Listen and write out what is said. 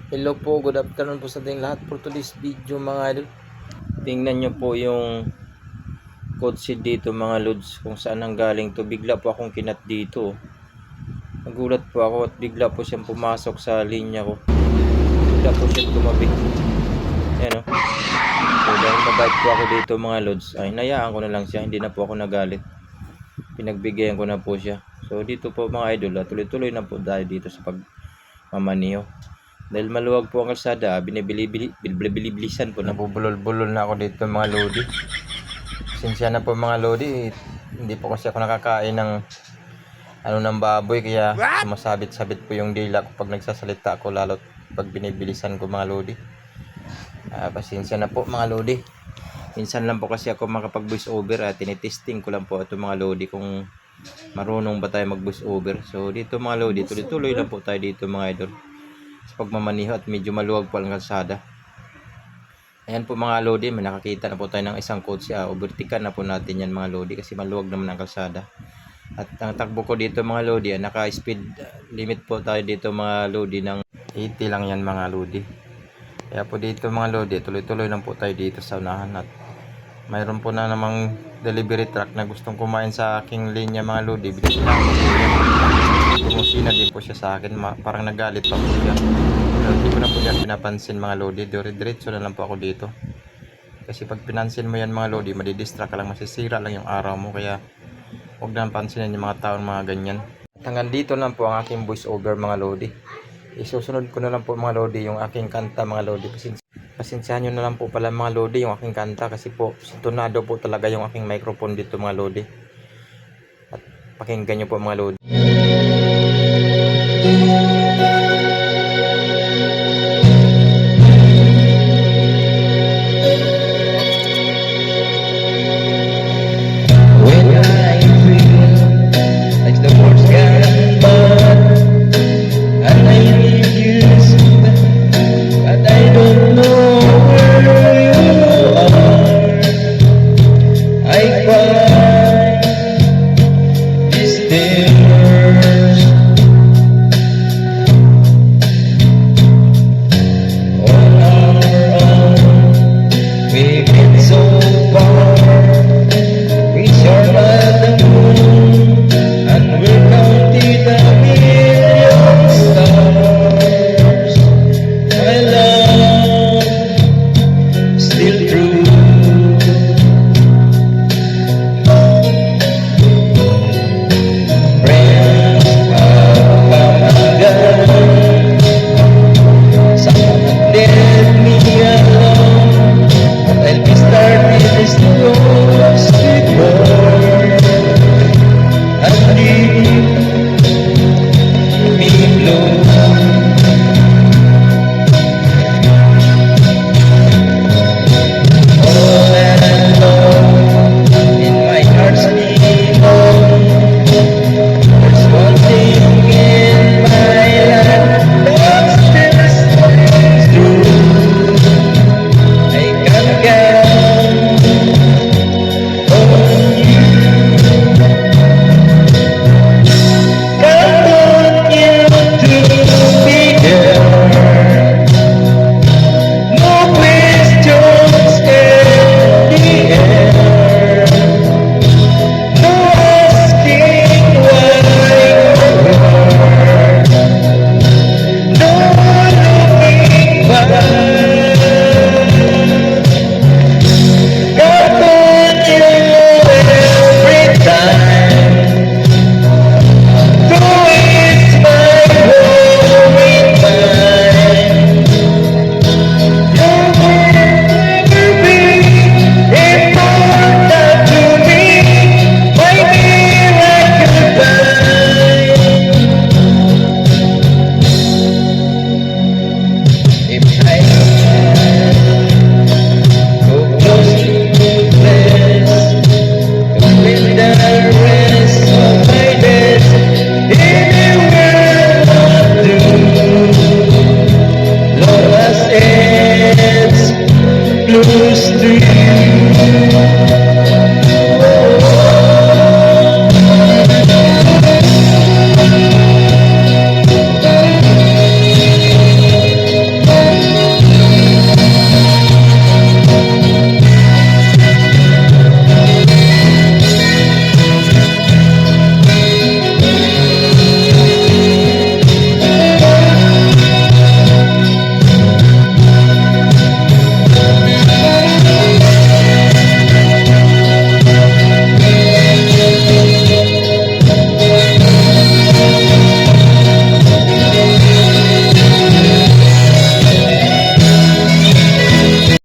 Hello po, good afternoon po sa ating lahat for today's video mga idol. Tingnan nyo po yung code seed dito mga lods, kung saan ang galing to. Bigla po akong kinat dito. Nagulat po ako at bigla po siyang pumasok sa linya ko. Bigla po siyang tumabi. Ayan o. So dahil mabait po ako dito mga lods, ay nayaan ko na lang siya, hindi na po ako nagalit. Pinagbigyan ko na po siya. So dito po mga idol, tuloy-tuloy na po tayo dito sa pagmamaniho. Dahil maluwag po ang kalsada, binibilisan po. Nabubulol-bulol na ako dito mga lodi. Sinsya na po mga lodi, hindi po kasi ako nakakain ng ng baboy, kaya sumasabit-sabit po yung dila ko pag nagsasalita ako, lalo pag binibilisan ko mga lodi. Pasensya na po mga lodi. Minsan lang po kasi ako makapag voice over, tinitesting ko lang po ito mga lodi kung marunong ba tayo mag voice over. So dito mga lodi, tuloy-tuloy lang po tayo dito mga idol sa pagmamaniho at medyo maluwag po ang kalsada. Ayan po mga lodi, may nakakita na po tayo ng isang coach. Overtikan na po natin yan mga lodi kasi maluwag naman ang kalsada. At ang takbo ko dito mga lodi, naka speed limit po tayo dito mga lodi ng 80 lang yan mga lodi. Kaya po dito mga lodi, tuloy-tuloy lang po tayo dito sa unahan. At mayroon po na namang delivery truck na gustong kumain sa aking linya mga lodi. Bilis na kumusina din po siya sa akin, parang nagalit pa po siya. Pero hindi ko na po yan pinapansin mga lodi, diretso na lang po ako dito. Kasi pag pinansin mo yan mga lodi, madidistract ka lang, masisira lang yung araw mo. Kaya huwag na pansinin yung mga taon mga ganyan. At hanggang dito lang po ang aking voice over mga lodi. Isusunod ko na lang po mga lodi yung aking kanta mga lodi. Pasensyahan nyo na lang po pala mga lodi yung aking kanta, kasi po sintonado po talaga yung aking microphone dito mga lodi. At pakinggan nyo po mga lodi.